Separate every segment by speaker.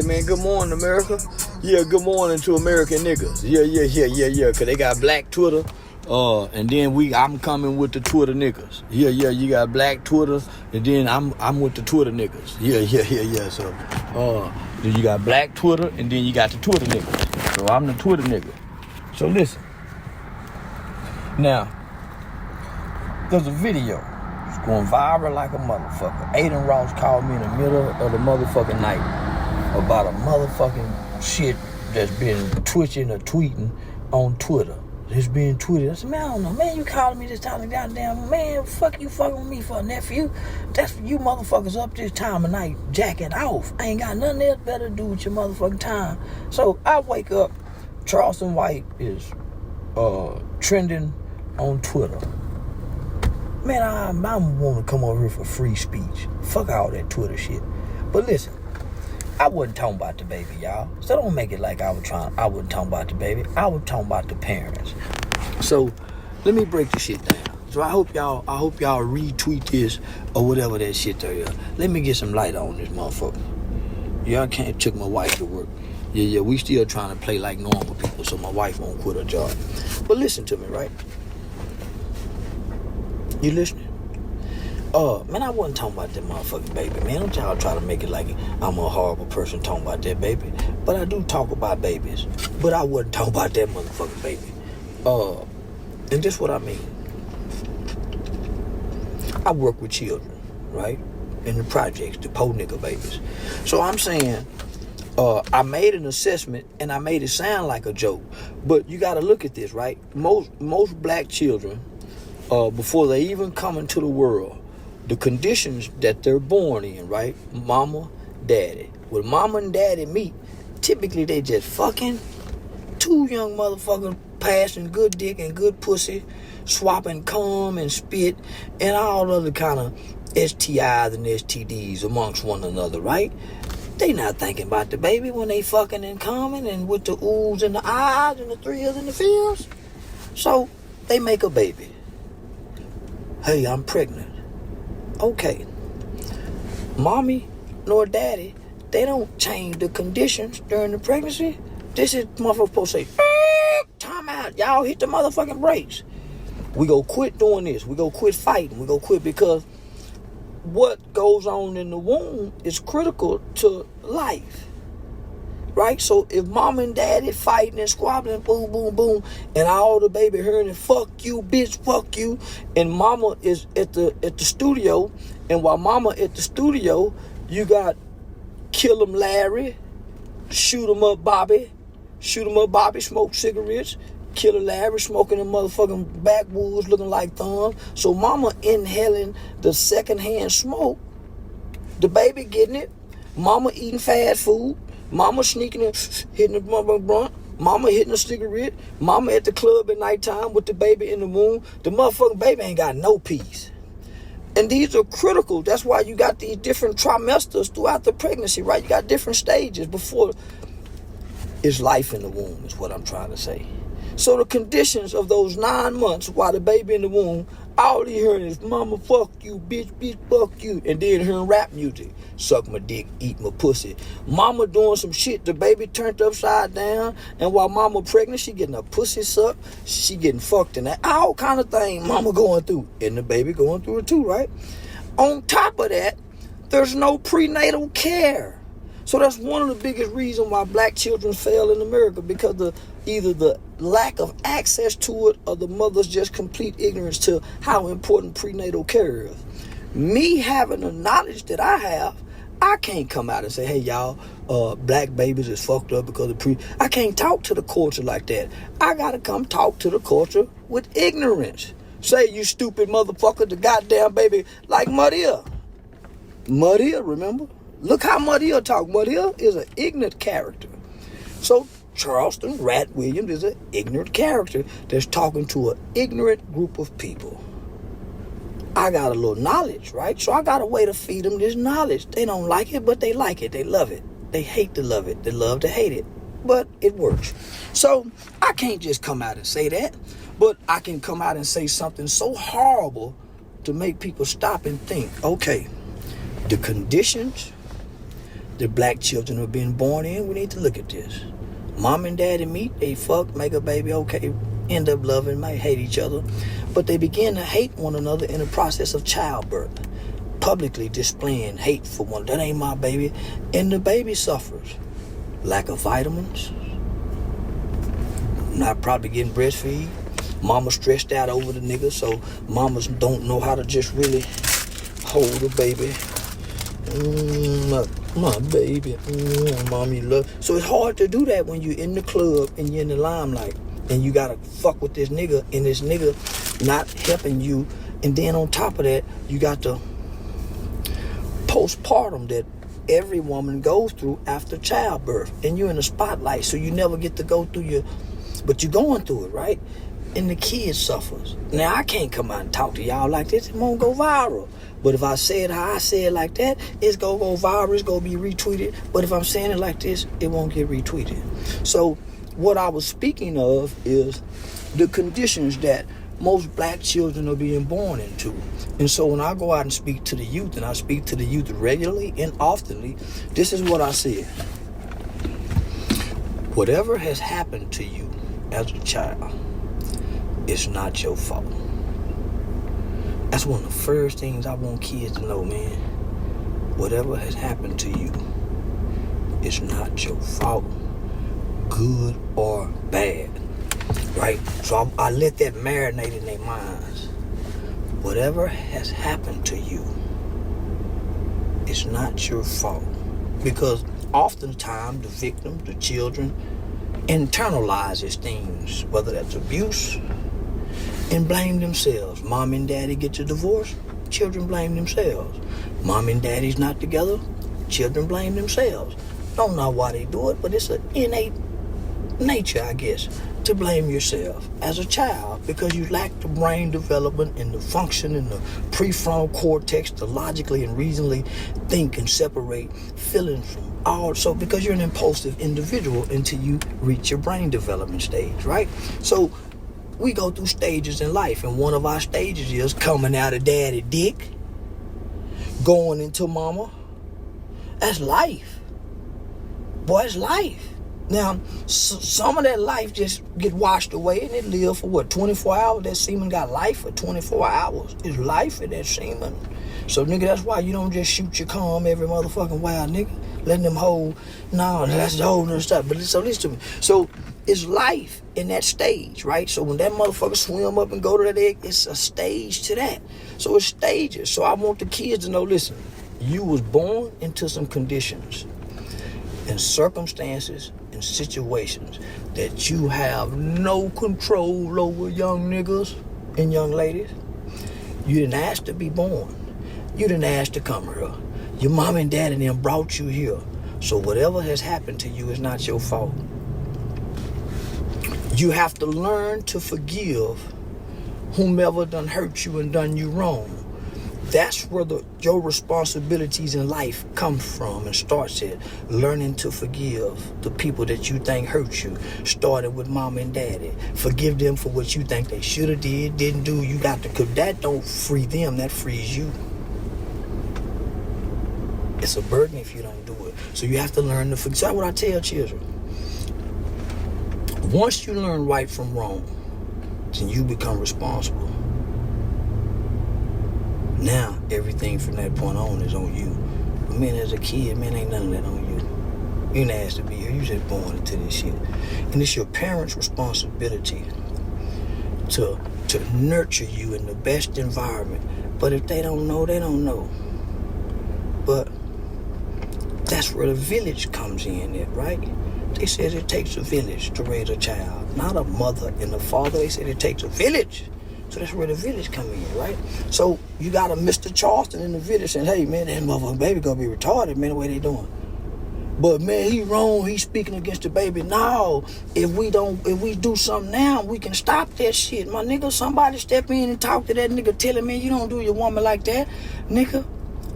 Speaker 1: say, man, good morning, America. Yeah, good morning to American niggas. Yeah. Cause they got black Twitter. And then I'm coming with the Twitter niggas. Yeah, you got black Twitter, and then I'm with the Twitter niggas. Yeah. So, then you got black Twitter, and then you got the Twitter niggas. So I'm the Twitter nigga. So listen. Now, there's a video. It's going viral like a motherfucker. Aiden Ross called me in the middle of the motherfucking night about a motherfucking shit that's been twitching or tweeting on Twitter. It's being tweeted. I said, man, I don't know. Man, you calling me this time of goddamn, man, fuck you fucking with me for a nephew. That's you motherfuckers up this time of night jacking off. I ain't got nothing else better to do with your motherfucking time. So I wake up, Charleston White is trending on Twitter. Man, I want to come over here for free speech. Fuck all that Twitter shit. But listen, I wasn't talking about the baby, y'all. So don't make it like I wasn't talking about the baby. I was talking about the parents. So let me break the shit down. So I hope y'all retweet this or whatever that shit there is. Let me get some light on this motherfucker. Y'all can't took my wife to work. Yeah, we still trying to play like normal people so my wife won't quit her job. But listen to me, right? You listening? Man, I wasn't talking about that motherfucking baby, man. Don't y'all try to make it like I'm a horrible person talking about that baby. But I do talk about babies. But I wasn't talking about that motherfucking baby. And this what I mean. I work with children, right? In the projects, the poor nigga babies. So I'm saying, I made an assessment and I made it sound like a joke. But you gotta look at this, right? Most black children, before they even come into the world, the conditions that they're born in, right? Mama, daddy. When mama and daddy meet, typically they just fucking. Two young motherfuckers passing good dick and good pussy, swapping cum and spit, and all other kind of STIs and STDs amongst one another, right? They not thinking about the baby when they fucking and coming and with the oohs and the ahs and the thrills and the feels. So they make a baby. Hey, I'm pregnant. Okay, mommy nor daddy, they don't change the conditions during the pregnancy. This is motherfucker supposed to say, time out, y'all hit the motherfucking brakes. We go quit doing this. We go quit fighting. We go quit because what goes on in the womb is critical to life. Right? So if mom and daddy fighting and squabbling, boom, boom, boom, and all the baby hearing it, fuck you, bitch, fuck you, and mama is at the studio, and while mama at the studio, you got kill 'em Larry, shoot 'em up Bobby, smoke cigarettes, kill 'em Larry, smoking the motherfucking backwoods looking like thumb. So mama inhaling the secondhand smoke, the baby getting it, mama eating fast food, mama sneaking and hitting the motherfucking blunt. Mama hitting a cigarette. Mama at the club at nighttime with the baby in the womb. The motherfucking baby ain't got no peace. And these are critical. That's why you got these different trimesters throughout the pregnancy, right? You got different stages before it's life in the womb is what I'm trying to say. So the conditions of those 9 months while the baby in the womb, all he hearing is mama fuck you, bitch, fuck you. And then hearing rap music. Suck my dick, eat my pussy. Mama doing some shit, the baby turned upside down. And while mama pregnant, she getting her pussy sucked. She getting fucked and all kind of thing mama going through. And the baby going through it too, right? On top of that, there's no prenatal care. So that's one of the biggest reasons why black children fail in America, because of either the lack of access to it or the mother's just complete ignorance to how important prenatal care is. Me having the knowledge that I have, I can't come out and say, hey, y'all, black babies is fucked up because of I can't talk to the culture like that. I got to come talk to the culture with ignorance. Say, you stupid motherfucker, the goddamn baby, like Maria. Maria, remember? Look how Maria talk. Maria is an ignorant character. So Charleston Rat Williams is an ignorant character that's talking to an ignorant group of people. I got a little knowledge, right? So I got a way to feed them this knowledge. They don't like it, but they like it. They love it. They hate to love it. They love to hate it. But it works. So I can't just come out and say that, but I can come out and say something so horrible to make people stop and think, okay, the conditions the black children are being born in, we need to look at this. Mom and daddy meet, they fuck, make a baby, okay, end up loving, might hate each other, but they begin to hate one another in the process of childbirth, publicly displaying hate for one. That ain't my baby. And the baby suffers. Lack of vitamins, not probably getting breastfeed. Mama stressed out over the nigga, so mamas don't know how to just really hold the baby. My baby, mommy love. So it's hard to do that when you're in the club and you're in the limelight and you gotta fuck with this nigga and this nigga not helping you. And then on top of that, you got the postpartum that every woman goes through after childbirth, and you're in the spotlight, so you never get to go through but you're going through it, right? And the kid suffers. Now, I can't come out and talk to y'all like this. It won't go viral. But if I say it how I say it like that, it's going to go viral. It's going to be retweeted. But if I'm saying it like this, it won't get retweeted. So what I was speaking of is the conditions that most black children are being born into. And so when I go out and speak to the youth, and I speak to the youth regularly and oftenly, this is what I said. Whatever has happened to you as a child, it's not your fault. That's one of the first things I want kids to know, man. Whatever has happened to you, it's not your fault, good or bad, right? So I let that marinate in their minds. Whatever has happened to you, it's not your fault. Because oftentimes the victims, the children, internalizes things, whether that's abuse, and blame themselves. Mom and daddy get a divorce, children blame themselves. Mom and daddy's not together, children blame themselves. Don't know why they do it, but it's an innate nature, I guess, to blame yourself as a child because you lack the brain development and the function and the prefrontal cortex to logically and reasonably think and separate feelings from also because you're an impulsive individual until you reach your brain development stage, right? So we go through stages in life, and one of our stages is coming out of daddy dick, going into mama. That's life. Boy, it's life. Now, some of that life just get washed away, and it live for what, 24 hours? That semen got life for 24 hours. It's life in that semen. So, nigga, that's why you don't just shoot your cum every motherfucking while, nigga. Letting them hold, no, that's the whole other stuff. But so listen to me. So, it's life in that stage, right? So when that motherfucker swim up and go to that egg, it's a stage to that. So it's stages. So I want the kids to know, listen, you was born into some conditions and circumstances and situations that you have no control over, young niggas and young ladies. You didn't ask to be born. You didn't ask to come here. Your mom and dad and them brought you here. So whatever has happened to you is not your fault. You have to learn to forgive whomever done hurt you and done you wrong. That's where your responsibilities in life come from and starts at learning to forgive the people that you think hurt you, starting with mom and daddy. Forgive them for what you think they should have did, didn't do. You got to, because that don't free them, that frees you. It's a burden if you don't do it. So you have to learn to forgive. That's what I tell children. Once you learn right from wrong, then you become responsible. Now, everything from that point on is on you. But man, as a kid, man, ain't none of that on you. You didn't ask to be here. You just born into this shit. And it's your parents' responsibility to nurture you in the best environment. But if they don't know, they don't know. But that's where the village comes in, right? They said it takes a village to raise a child, not a mother and a father. They said it takes a village. So that's where the village come in, right? So you got a Mr. Charleston in the village saying, hey, man, that motherfucking baby gonna be retarded, man, the way they doing. But, man, he wrong. He's speaking against the baby. No, if we do something now, we can stop that shit. My nigga, somebody step in and talk to that nigga, tell him, man, you don't do your woman like that. Nigga,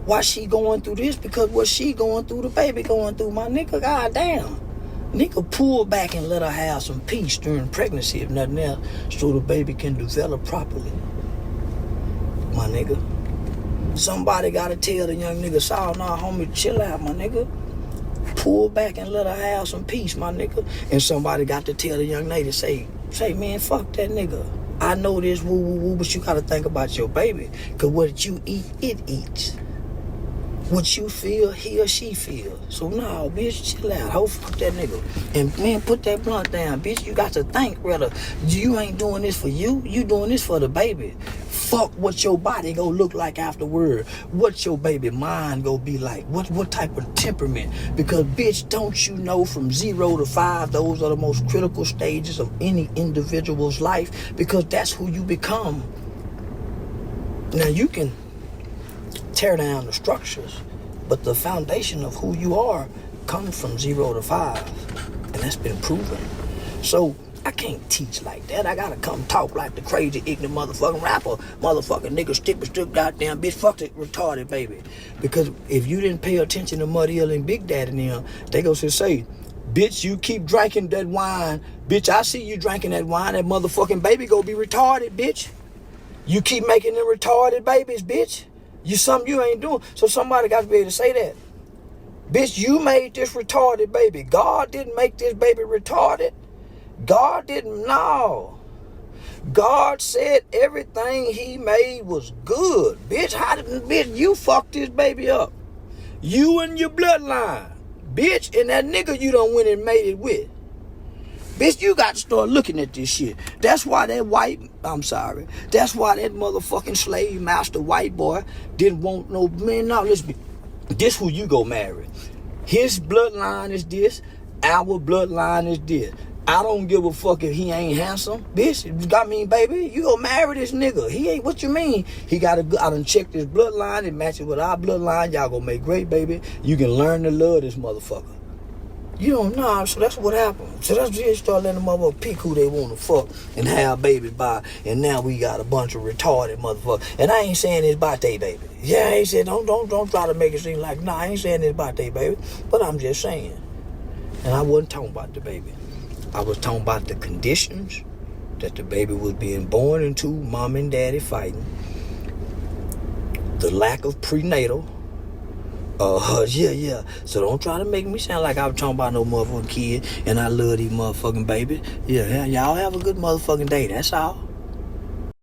Speaker 1: why she going through this? Because what she going through, the baby going through. My nigga, goddamn. Nigga, pull back and let her have some peace during pregnancy, if nothing else, so the baby can develop properly. My nigga. Somebody got to tell the young nigga, sorry, nah, homie, chill out, my nigga. pull back and let her have some peace, my nigga. And somebody got to tell the young lady, say, man, fuck that nigga. I know this woo woo woo, but you gotta think about your baby. Cause what you eat, it eats. What you feel, he or she feel. So no, bitch, chill out. Ho, fuck that nigga. And man, put that blunt down, bitch. You got to think, rather. You ain't doing this for you. You doing this for the baby. Fuck what your body go look like afterward. What your baby mind go be like. What type of temperament. Because bitch, don't you know from 0 to 5, those are the most critical stages of any individual's life. Because that's who you become. Now you can tear down the structures, but the foundation of who you are comes from 0 to 5, and that's been proven. So I can't teach like that. I gotta come talk like the crazy ignorant motherfucking rapper, motherfucking nigga, stick goddamn bitch, fuck it, retarded baby. Because if you didn't pay attention to Muddy Hill and Big Daddy and them, they go say, bitch, you keep drinking that wine, bitch, I see you drinking that wine, that motherfucking baby go be retarded, bitch. You keep making them retarded babies, bitch. You something you ain't doing. So somebody got to be able to say that. Bitch, you made this retarded baby. God didn't make this baby retarded. God didn't, no. God said everything he made was good. Bitch, bitch, you fucked this baby up. You and your bloodline. Bitch, and that nigga you done went and made it with. Bitch, you got to start looking at this shit. That's why that's why that motherfucking slave master white boy didn't want no, man, no, listen, this who you go marry. His bloodline is this, our bloodline is this. I don't give a fuck if he ain't handsome. Bitch, I mean, baby, you go marry this nigga. He ain't, what you mean? He got I done checked his bloodline, it matches with our bloodline. Y'all gonna make great, baby. You can learn to love this motherfucker. You don't know, so that's what happened. So that's just start letting the motherfucker pick who they want to fuck and have babies by. And now we got a bunch of retarded motherfuckers. And I ain't saying it's about they baby. Yeah, I ain't saying, don't try to make it seem like, nah, I ain't saying it's about they baby. But I'm just saying. And I wasn't talking about the baby. I was talking about the conditions that the baby was being born into, mom and daddy fighting. The lack of prenatal. Yeah. So don't try to make me sound like I'm talking about no motherfucking kid and I love these motherfucking babies. Yeah, y'all have a good motherfucking day. That's all.